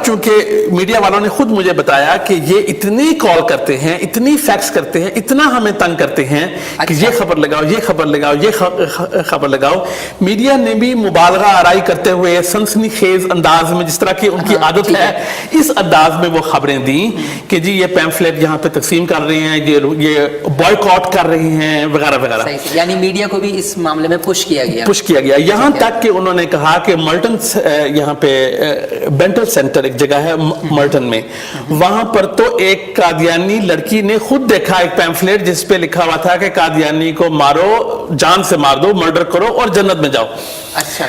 چونکہ میڈیا والوں نے خود مجھے بتایا کہ یہ اتنی کال کرتے ہیں، اتنی فیکس کرتے ہیں، اتنا ہمیں تنگ کرتے ہیں کہ یہ خبر لگاؤ، یہ خبر لگاؤ، یہ خبر لگاؤ. میڈیا نے بھی مبالغہ آرائی کرتے ہوئے سنسنی خیز انداز میں، جس طرح کی ان کی عادت ہے، اس انداز میں وہ خبریں دیں کہ جی یہ پیمفلیٹ یہاں پہ تقسیم کر رہے ہیں، یہ بوائیکاٹ کر رہے ہیں وغیرہ وغیرہ. یعنی میڈیا کو بھی اس معاملے میں پش کیا گیا یہاں تک کہ انہوں نے کہا کہ ملٹن یہاں پہ بینٹل سینٹر ایک جگہ ہے ملٹن میں، وہاں پر تو ایک قادیانی لڑکی نے خود دیکھا ایک پیمفلیٹ جس پہ لکھا ہوا تھا کہ قادیانی کو مارو، جان سے مار دو، مرڈر کرو اور جنت میں جاؤ.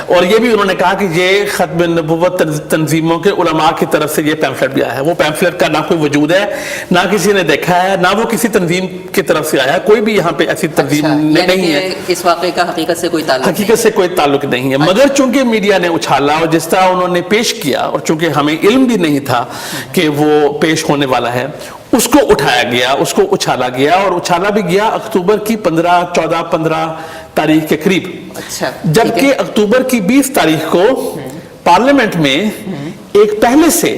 اور یہ بھی انہوں نے کہا کہ یہ ختم نبوت تنظیموں کے علماء کی طرف سے یہ پیمفلیٹ بھی آیا ہے. وہ پیمفلیٹ کا نہ کوئی وجود ہے، نہ کسی نے دیکھا ہے، نہ وہ کسی تنظیم کی طرف سے آیا ہے. کوئی بھی یہاں پہ ایسی تنظیم نہیں ہے. اس واقعے کا حقیقت سے کوئی تعلق نہیں ہے. مگر چونکہ میڈیا نے اچھالا اور جس طرح انہوں نے پیش کیا، اور چونکہ ہمیں علم بھی نہیں تھا کہ وہ پیش ہونے والا ہے، اس کو اٹھایا گیا، اس کو اچھالا گیا، اور اچھالا بھی گیا اکتوبر کی 15 تاریخ کے قریب. جبکہ اکتوبر کی 20 تاریخ کو پارلیمنٹ میں ایک پہلے سے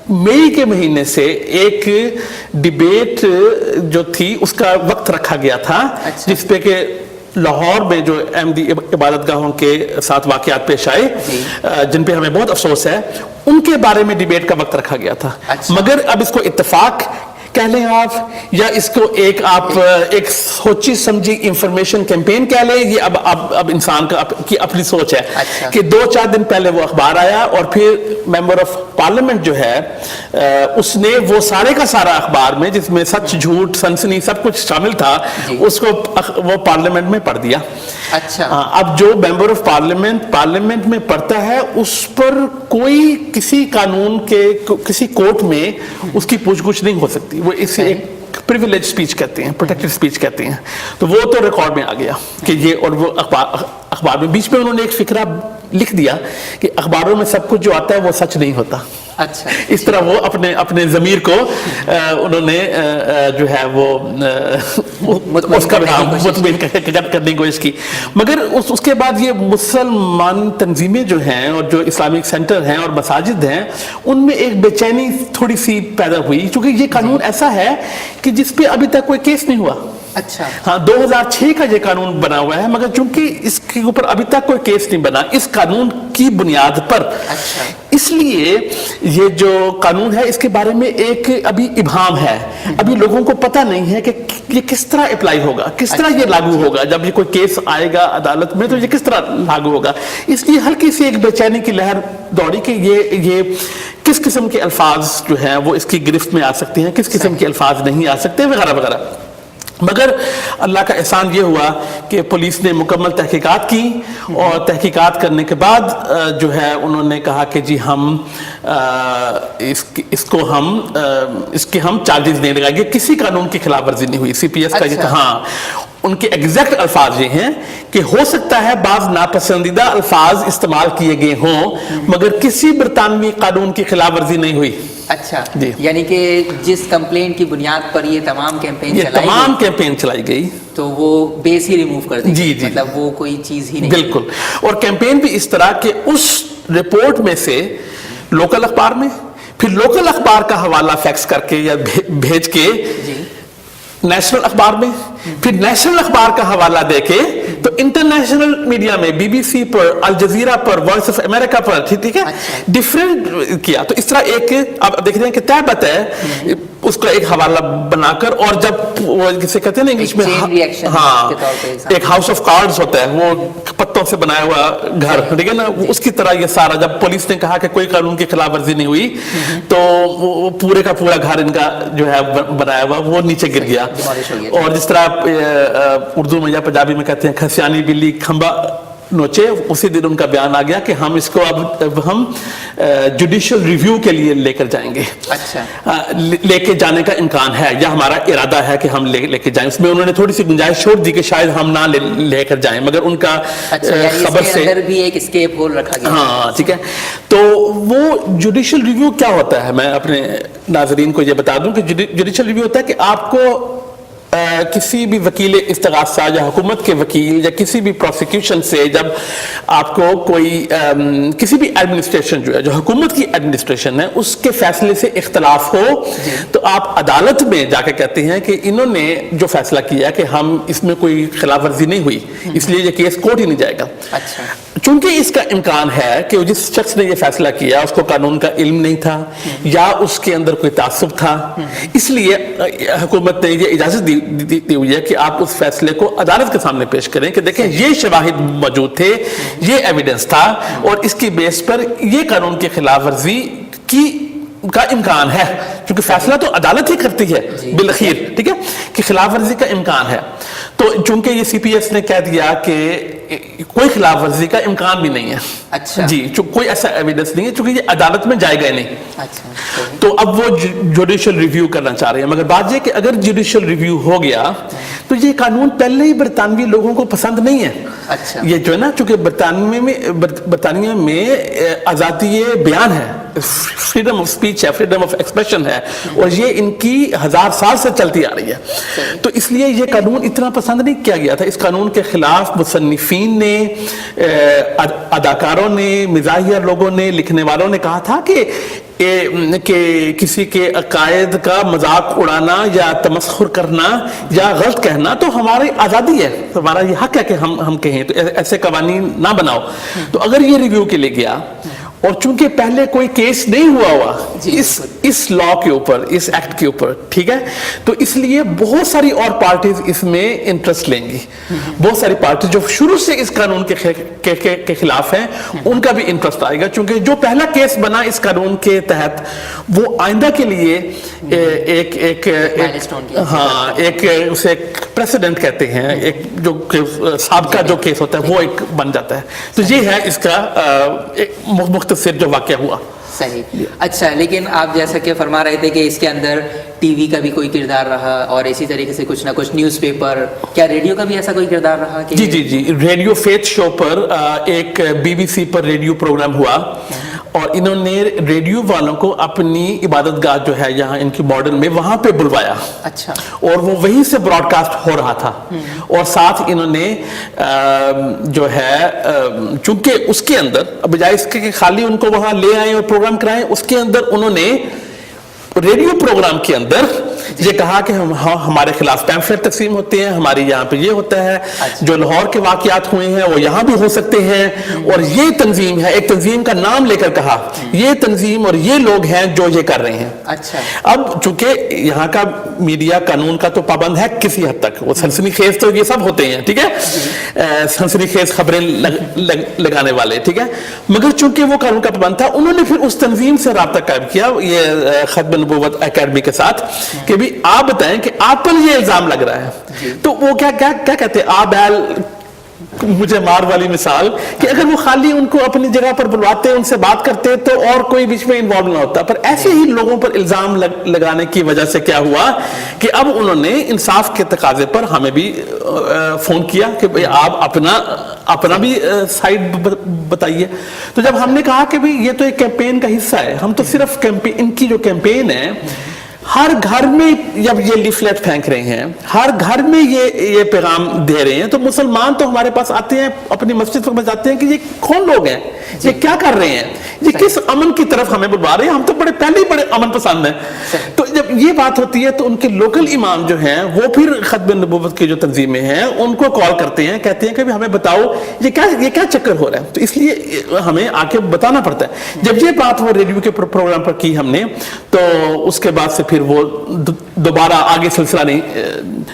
مئی کے مہینے سے ایک ڈیبیٹ جو تھی اس کا وقت رکھا گیا تھا، جس پہ کہ لاہور میں جو احمدی عبادت گاہوں کے ساتھ واقعات پیش آئے جن پہ ہمیں بہت افسوس ہے، ان کے بارے میں ڈیبیٹ کا وقت رکھا گیا تھا. مگر اب اس کو اتفاق کہہ لیں آپ، یا اس کو آپ ایک سوچی سمجھی انفارمیشن کیمپین کہہ لیں، یہ اب انسان کی اپنی سوچ ہے. کہ 2-4 دن پہلے وہ اخبار آیا، اور پھر ممبر آف پارلیمنٹ جو ہے اس نے وہ سارے کا سارا اخبار میں، جس میں سچ جھوٹ سنسنی سب کچھ شامل تھا، اس کو وہ پارلیمنٹ میں پڑھ دیا. اب جو ممبر آف پارلیمنٹ میں پڑھتا ہے، اس پر کوئی کسی قانون کے کسی کورٹ میں اس کی پوچھ گچھ نہیں ہو سکتی. وہ اسے ایک پریویلیج سپیچ کہتے ہیں، پروٹیکٹڈ سپیچ کہتے ہیں. تو وہ تو ریکارڈ میں آ گیا کہ یہ، اور وہ اخبار میں بیچ میں انہوں نے ایک فقرہ لکھ دیا کہ اخباروں میں سب کچھ جو آتا ہے وہ سچ نہیں ہوتا. اس طرح وہ اپنے ضمیر کو انہوں نے جو ہے وہ اس کا مطمئن کرنے کی کوشش کی. مگر اس کے بعد یہ مسلمان تنظیمیں جو ہیں اور جو اسلامک سینٹر ہیں اور مساجد ہیں، ان میں ایک بے چینی تھوڑی سی پیدا ہوئی، کیونکہ یہ قانون ایسا ہے کہ جس پہ ابھی تک کوئی کیس نہیں ہوا. ہاں 2006 کا یہ قانون بنا ہوا ہے، مگر چونکہ اس کے اوپر ابھی تک کوئی کیس نہیں بنا اس قانون کی بنیاد پر. اس لیے یہ جو قانون ہے اس کے بارے میں ایک ابھی ابہام ہے. ابھی لوگوں کو پتہ نہیں ہے کہ یہ کس طرح اپلائی ہوگا، کس طرح یہ لاگو ہوگا. جب یہ کوئی کیس آئے گا عدالت میں تو یہ کس طرح لاگو ہوگا. اس لیے ہلکی سی ایک بے چینی کی لہر دوڑی کہ یہ کس قسم کے الفاظ جو ہیں وہ اس کی گرفت میں آ سکتے ہیں، کس قسم کے الفاظ نہیں آ سکتے وغیرہ وغیرہ. مگر اللہ کا احسان یہ ہوا کہ پولیس نے مکمل تحقیقات کی، اور تحقیقات کرنے کے بعد جو ہے انہوں نے کہا کہ جی ہم اس کے ہم چارجز نہیں لگائیں گے. کسی قانون کی خلاف ورزی نہیں ہوئی. سی پی ایس کا یہ کہا، ان کے ایگزیکٹ الفاظ یہ ہیں کہ ہو سکتا ہے بعض ناپسندیدہ الفاظ استعمال کیے گئے ہوں، مگر کسی برطانوی قانون کی خلاف ورزی نہیں ہوئی. یعنی کہ جس کمپلینٹ کی بنیاد پر یہ تمام کیمپین چلائی گئی تو وہ بیس ہی ریموو کر دی. مطلب وہ کوئی چیز ہی نہیں. بالکل. اور کیمپین بھی اس طرح کہ اس رپورٹ میں سے لوکل اخبار میں، پھر لوکل اخبار کا حوالہ فیکس کر کے یا بھیج کے نیشنل اخبار میں، پھر نیشنل اخبار کا حوالہ دے کے تو انٹرنیشنل میڈیا میں، بی بی سی پر، الجزیرہ پر، وائس آف امریکہ پر، ٹھیک ہے، ڈیفرنٹ کیا. تو اس طرح ایک آپ دیکھ رہے ہیں کہ طے بات ہے اس کا ایک حوالہ بنا کر. اور جب وہ جسے کہتے ہیں نا انگلش میں، ہاں ایک ہاؤس آف کارڈز ہوتا ہے، وہ پتوں سے بنایا ہوا گھر، ٹھیک ہے نا، اس کی طرح یہ سارا. جب پولیس نے کہا کہ کوئی قانون کی خلاف ورزی نہیں ہوئی تو وہ پورے کا پورا گھر ان کا جو ہے بنایا ہوا وہ نیچے گر گیا. اور جس طرح اردو میں یا پنجابی میں کہتے ہیں کھسیانی بلی کھمبا نوچے، اسی دن ان کا بیان آ گیا کہ ہم اس کو اب ہم جوڈیشل ریویو کے لیے لے کر جائیں گے. لے کے جانے کا امکان ہے، یا ہمارا ارادہ ہے کہ ہم لے کے جائیں. اس میں انہوں نے تھوڑی سی گنجائش چھوڑ دی کہ شاید ہم نہ لے کر جائیں، مگر ان کا خبر سے بھی ایک اسکیپ ہول رکھا گیا. ہاں ٹھیک ہے. تو وہ جوڈیشل ریویو کیا ہوتا ہے، میں اپنے ناظرین کو یہ بتا دوں کہ جوڈیشل ریویو ہوتا ہے کہ آپ کو किसी भी वकील इस्तिगासा या हुकूमत के वकील या किसी भी प्रोसिक्यूशन से जब आपको कोई किसी भी एडमिनिस्ट्रेशन जो है, जो हुकूमत की एडमिनिस्ट्रेशन है, उसके फैसले से इख्तलाफ हो तो आप अदालत में जाके कहते हैं कि इन्होंने जो फैसला किया कि हम इसमें कोई खिलाफ वर्जी नहीं हुई, इसलिए ये केस कोर्ट ही नहीं जाएगा। अच्छा। चूंकि इसका इम्कान है कि जिस शख्स ने ये फैसला किया उसको कानून का इल्म नहीं था या उसके अंदर कोई तासुब था, इसलिए हुकूमत ने ये इजाजत दी हुई है कि आप उस फैसले को अदालत के सामने पेश करें कि देखें ये शवाहिद मौजूद थे, ये एविडेंस था और इसकी बेस पर ये कानून की खिलाफ वर्जी का इम्कान है, क्योंकि फैसला तो अदालत ही करती है बिलखीर, ठीक है, कि खिलाफ वर्जी का इम्कान है। तो चूंकि ये CPS ने कह दिया कि कोई खिलाफ वर्जी का इम्कान भी नहीं है, अच्छा जी, कोई ऐसा एविडेंस नहीं है, क्योंकि ये अदालत में जाएगा ही नहीं। अच्छा। तो अब वो जुडिशियल रिव्यू करना चाह रहे हैं, मगर बात ये कि अगर जुडिशियल रिव्यू हो गया तो ये कानून पहले ही बरतानवी लोगों को पसंद नहीं है। अच्छा। ये जो है ना, चूंकि बरतानिया में आज़ादी बयान है, फ्रीडम ऑफ स्पीच है, फ्रीडम ऑफ एक्सप्रेशन है, और ये इनकी 1000 साल से चलती आ रही है। तो इसलिए ये कानून इतना पसंद नहीं किया गया था। इस कानून के खिलाफ मुसन्निफीन ने, अदाकारों ने, मिजाहिया लोगों ने, लिखने वालों ने कहा था कि किसी के अकायद का मजाक उड़ाना या तमस्खुर करना या गलत कहना तो हमारी आज़ादी है, हमारा ये हक है कि हम कहें, तो ऐसे कवानीन ना बनाओ। तो अगर ये रिव्यू के लिए गया और चूंकि पहले कोई केस नहीं हुआ इस लॉ के ऊपर, इस एक्ट के ऊपर, ठीक है, तो इसलिए बहुत सारी और पार्टीज इसमें इंटरेस्ट लेंगी। बहुत सारी पार्टी जो शुरू से इस कानून के खिलाफ हैं उनका भी इंटरेस्ट आएगा, क्योंकि जो पहला केस बना इस कानून के तहत वो आइंदा के लिए एक उसे प्रेसिडेंट कहते हैं, एक जो साबका जो केस होता है वो एक बन जाता है। तो ये है इसका मुख्तसर जो वाक़या हुआ। सही। अच्छा, लेकिन आप जैसा कि फरमा रहे थे कि इसके अंदर टीवी का भी कोई किरदार रहा और इसी तरीके से कुछ ना कुछ न्यूज़पेपर, क्या रेडियो का भी ऐसा कोई किरदार रहा कि? जी, रेडियो फेथ शो पर एक BBC पर रेडियो प्रोग्राम हुआ और इन्होंने रेडियो वालों को अपनी इबादत गाह जो है यहाँ इनकी मॉडर्न में, वहां पे बुलवाया। अच्छा। और वो वहीं से ब्रॉडकास्ट हो रहा था और साथ इन्होंने जो है चूंकि उसके अंदर बजाय इसके कि खाली उनको वहां ले आए और प्रोग्राम कराएं, उसके अंदर उन्होंने रेडियो प्रोग्राम के अंदर ये कहा कि हमारे खिलाफ पैम्फलेट तकसीम होते हैं, हमारी यहाँ पे ये होता है। अच्छा। जो लाहौर के वाकयात हुए हैं वो यहाँ भी हो सकते हैं और ये तंजीम है, एक तंजीम का नाम लेकर कहा, ये तंजीम और ये लोग हैं जो ये कर रहे हैं। अच्छा। अब चूंकि यहाँ का मीडिया कानून का तो पाबंद है किसी हद तक, वो सनसनीखेज तो ये सब होते हैं, ठीक है, सनसनीखेज खबरें लगाने वाले, ठीक है, मगर चूंकि वो कानून का पाबंद था, उन्होंने फिर उस तंजीम से राब्ता कायम किया, ये खत्म नबूवत एकेडमी के साथ, कि भी आप बताएं कि आप पर ये इल्जाम लग रहा है। तो वो क्या कहते हैं, आ बैल मुझे मार वाली मिसाल, कि अगर वो खाली उनको अपनी जगह पर बुलवाते, उनसे बात करते तो और कोई बीच में इन्वॉल्व ना होता, पर ऐसे ही लोगों पर इल्जाम लगाने की वजह से क्या हुआ कि अब उन्होंने इंसाफ के तकाजे पर हमें भी फोन किया कि भाई आप अपना भी साइड बताइए। तो जब हमने कहा कि भाई ये तो एक कैंपेन का हिस्सा है, हम तो सिर्फ कैंपेन, इनकी जो कैंपेन है, हर घर में जब ये लीफलेट फेंक रहे हैं, हर घर में ये पैगाम दे रहे हैं, तो मुसलमान तो हमारे पास आते हैं, अपनी मस्जिद में जाते हैं कि ये कौन लोग हैं, ये क्या कर रहे हैं, ये किस अमन की तरफ हमें बुलवा रहे हैं, हम तो पहले ही बड़े अमन पसंद हैं। तो जब ये बात होती है तो उनके लोकल इमाम जो हैं वो फिर खत्म नबूवत की जो तंजीमें हैं उनको कॉल करते हैं, कहते हैं कि हमें बताओ ये क्या चक्कर हो रहा है। तो इसलिए हमें आके बताना पड़ता है। जब ये बात वो रेडियो के प्रोग्राम पर की हमने, तो उसके बाद से फिर वो दोबारा आगे सिलसिला नहीं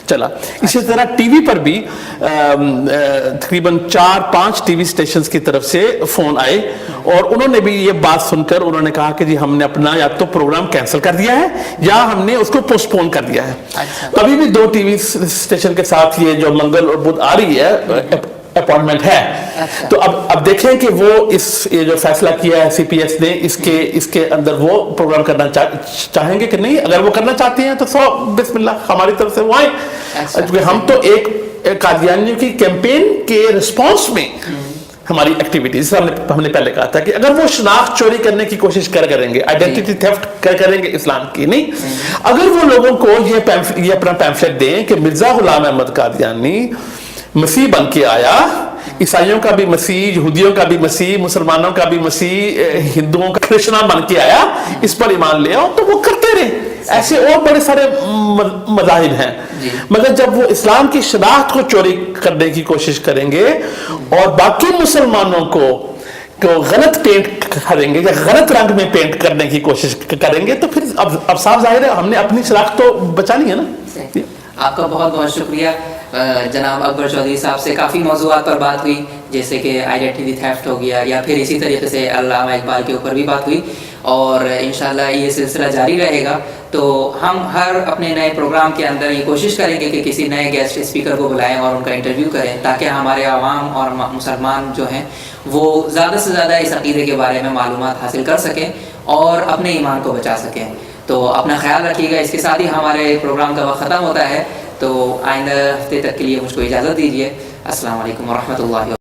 चला। इसी तरह टीवी पर भी तकरीबन 4-5 टीवी स्टेशंस की तरफ से फोन आए और उन्होंने भी ये बात सुनकर उन्होंने कहा कि जी हमने अपना या तो प्रोग्राम कैंसिल कर दिया है या हमने उसको पोस्टपोन कर दिया है। अच्छा। अभी भी 2 टीवी स्टेशन के साथ ये जो मंगल और बुध आ रही है अपॉइंटमेंट है। अच्छा। तो अब देखें कि वो ये जो फैसला किया है CPS ने, इसके अंदर वो प्रोग्राम करना चाहेंगे कि नहीं। अगर वो करना चाहते हैं तो बिस्मिल्लाह हमारी तरफ से वो आए। अच्छा। हम तो एक कादियानियों की कैंपेन के रिस्पॉन्स में हमारी एक्टिविटीज, हमने पहले कहा था कि अगर वो शनाख्त चोरी करने की कोशिश करेंगे, आइडेंटिटी थेफ्ट करेंगे इस्लाम की, नहीं, अगर वो लोगों को ये अपना पैम्फलेट दें कि मिर्जा गुलाम अहमद कादियानी मसीह बन के आया, ईसाइयों का भी मसीह, यहूदियों का भी मसीह, मुसलमानों का भी मसीह, हिंदुओं का कृष्णा बन के आया, इस पर ईमान ले आओ, तो वो करते रहे। ऐसे और बड़े सारे मज़ाहिब हैं, मगर जब वो इस्लाम की शनाख्त को चोरी करने की कोशिश करेंगे और बाकी मुसलमानों को गलत पेंट करेंगे या गलत रंग में पेंट करने की कोशिश करेंगे, तो फिर अब साफ जाहिर है हमने अपनी शनाख्त तो बचानी है ना। आपका बहुत बहुत शुक्रिया जनाब अकबर चौधरी साहब से काफ़ी मौज़ूआत पर बात हुई, जैसे कि आइडेंटिटी थेफ्ट हो गया, या फिर इसी तरीके से अल्लामा इकबाल के ऊपर भी बात हुई, और इंशाल्लाह ये सिलसिला जारी रहेगा। तो हम हर अपने नए प्रोग्राम के अंदर ये कोशिश करेंगे कि किसी नए गेस्ट स्पीकर को बुलाएं और उनका इंटरव्यू करें, ताकि हमारे आवाम और मुसलमान जो हैं वो ज़्यादा से ज़्यादा इस अक़ीदे के बारे में मालूमात हासिल कर सकें और अपने ईमान को बचा सकें। तो अपना ख्याल रखिएगा। इसके साथ ही हमारे प्रोग्राम का वक्त ख़त्म होता है, तो आइंदा हफ्ते तक के लिए मुझको इजाज़त दीजिए। अस्सलाम वालेकुम व रहमतुल्लाहि।